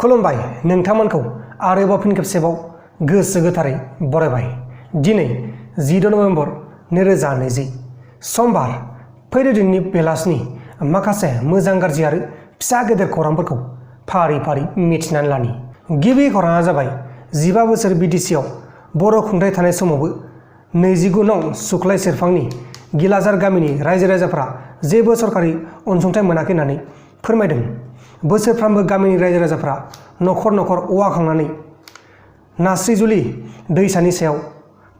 खुलुमबाय नोंथांमोनखौ आरोबाव फिन खेबसेबाव गोसो गोथारै बरायबाय। दिनै 10 नभेम्बर 2020 समबार फैदो दिननि बेलासिनि माखासे मोजां गाज्रि आरो फिसा गेदेर खौरांफोरखौ फारि फारि मिथिनानै लानि। गिबि खौराङा जाबाय 15 बोसोर बिटिसिआव बर' खुंथाय थानाय समावबो 29 नं सुख्लाय सेरफांनि गिलाजार गामिनि रायजो राजाफ्रा जेबो सरकारि अनसुंथाइ मोनाखै होननानै फोरमायदों। बोसोरफ्रामबो गामिनि रायजो राजाफ्रा न'खर न'खर औवा खांनानै नास्रिजुलि दैसानि सायाव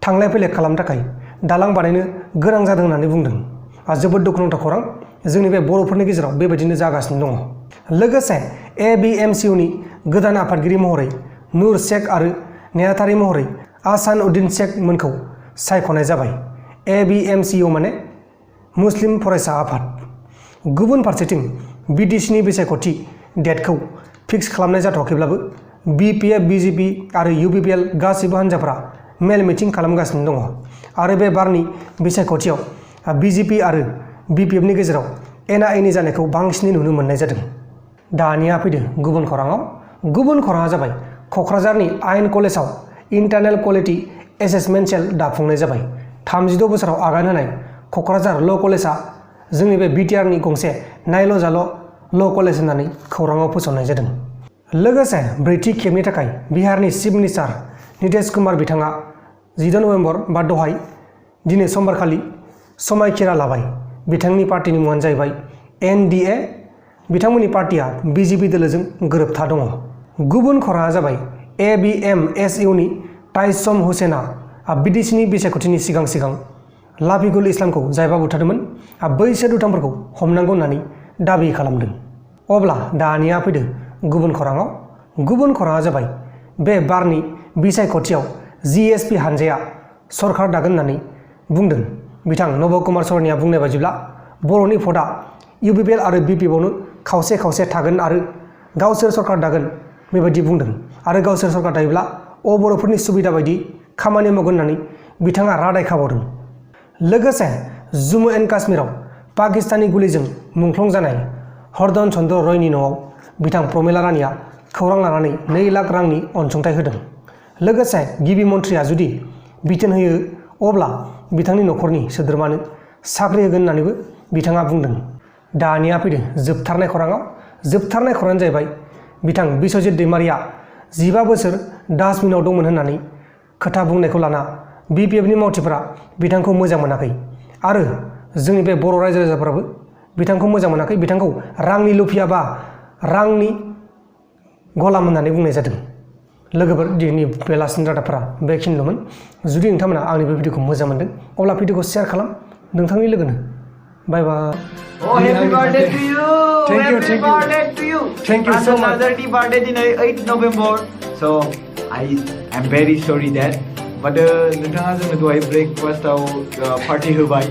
थांलाय फैलाय खालामनो थाखाय दालां बानायनो गोनां जादों होननानै बुंदों। जोबोद दुखुनांथाव खौरां, जोंनि बे बर'फोरनि गेजेराव बेबायदिनो जागासिनो दङ। लोगोसे ABMCUनि गोदान आफादगिरि महरै नुर शेख आरो नेहाथारि महरै आसान उद्दीन शेख मोनखौ सायख'नाय जाबाय। ABMCU माने मुस्लिम फरायसा आफाद। गुबुन फारसेथिं बिटिसिनि बिसायख'थि डेटखौ फिक्स खालामनाय जाथ'वाखैब्लाबो BPF, BJP आरो UPPL गासैबो हान्जाफोरा मेल मिटिं खालामगासिनो दङ आरो बे बारनि बिसायख'थियाव BJP आरो BPFनि गेजेराव एना-एनि जानायखौ बांसिनै नुनो मोननाय जादों। दानिया फैदो गुबुन खौराङाव। गुबुन खौराङा जाबाय क'क्राझारनि आयेन कलेजाव इन्टारनेल क्वालिटि एसेसमेन्ट सेल दाफुंनाय जाबाय। 36 बोसोराव आगान होनाय क'क्राझार ल' कलेजआ जोंनि बे BTRनि गंसे नायल' जाल' ल' कलेज होननानै खौराङाव फोसावनाय जादों। लोगोसे ब्रैथि खेबनि थाखाय बिहारनि चिफ मिनिस्टार नितीश कुमार बिथाङा 10 नभेम्बर बा दहाय दिनै समबारखालि समायखिरा लाबाय। बिथांनि पार्टिनि मुङानो जाहैबाय NDA। बिथांमोननि पार्टिया BJP दोलोजों गोरोबथा दङ। गुबुन खौराङा जाबाय ABMSUनि ताइसम हुसेना बिटिसिनि बिसायख'थिनि सिगां सिगां लाफिकुल इस्लामखौ जायबा बुथारदोंमोन बैसोर दुथांफोरखौ हमनांगौ होननानै दाबि खालामदों। अब्ला दानिया फैदो गुबुन खौराङाव। गुबुन खौराङा जाबाय बे बारनि बिसायख'थियाव GSP हानजाया सरकार दागोन होननानै बुंदों। बिथां नब कुमार सरनिया बुंनाय बायदिब्ला बर'नि भटआ UPPL आरो BPFआवनो खावसे खावसे थागोन आरो गावसोर सरकार दागोन बेबायदि बुंदों आरो गावसोर सरकार दायोब्ला बर'फोरनि सुबिदा बायदि खामानि मावगोन होननानै बिथाङा रादाय खाबावदों। लोगोसे जम्मु एन्ड काश्मीराव पाकिस्तानी गुलिजों मुंख्लं जानाय हरदन चन्द्र रयनि न'आव बिथां प्रमिला रानीआ खौरां लानानै 2 लाख रांनि अनसुंथाइ होदों। लोगोसे गिबि मन्थ्रिया जुदि बिथोन होयो अब्ला बिथांनि न'खरनि सोद्रोमानो साख्रि होगोन होननानैबो बिथाङा बुंदों। दानिया फैदो जोबथारनाय खौराङाव। जोबथारनाय खौराङानो जाहैबाय बिथां बिश्वजित दैमारिया 15 बोसोर डास्टबिनाव दंमोन होननानै खोथा बुंनायखौ लाना BPFनि मावथिफोरा बिथांखौ मोजां मोनाखै आरो जोंनि बे बर' रायजो राजाफोराबो बिथांखौ मोजां मोनाखै। बिथांखौ रांनि लुफिया बा रांनि गलाम होननानै बुंनाय जादों। लोगोफोर, दिनैनि बेलासिनि रादाबफोरा बेखिनिल'मोन। जुदि नोंथांमोना आंनि बे भिडिअखौ मोजां मोनदों अब्ला भिडिअखौ शेयार खालाम नोंथांनि लोगोनो। बाय बाय। Oh, happy birthday to you! Thank you, Happy thank you. birthday to you! Thank you so much. Another birthday today, 8 November. So I am very sorry that. But नोंथाङा जोंनो दहाय ब्रेकफास्टआव पार्टि होबाय।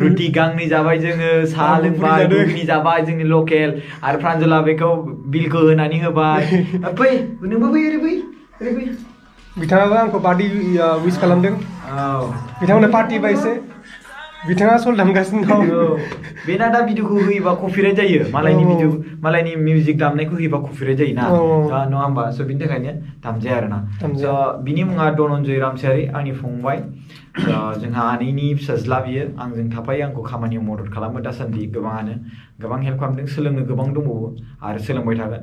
रुटि गांनै जाबाय जोङो, साहा लोंबाय, घुगनि जाबाय जोंनि लकेल आरो प्रान्जला बेखौ बिलखौ होनानै होबाय। फै नोंबो फै ओरै फै। बिथाङाबो आंखौ बार्थडे विश खालामदों। बिथांमोननो पार्टि बायसे बिथाङा सल दामगासिनो दं। बेना दा भिडिअखौ होयोबा कपिराइट जायो। मालायनि मिउजिक दामनायखौ होयोबा कपिराइट जायोना, नङा होमबा? स' बिनि थाखायनो दामजाया आरोना। स' बिनि मुङा धनन्जय रामसियारि, आंनि फंबाय। जोंहा आनैनि फिसाज्ला बियो, आंजों थाफायो, आंखौ खामानियाव मदद खालामो दासान्दि गोबाङानो। गोबां हेल्प खालामदों, सोलोंनो गोबां दंबावो आरो सोलोंबाय थागोन।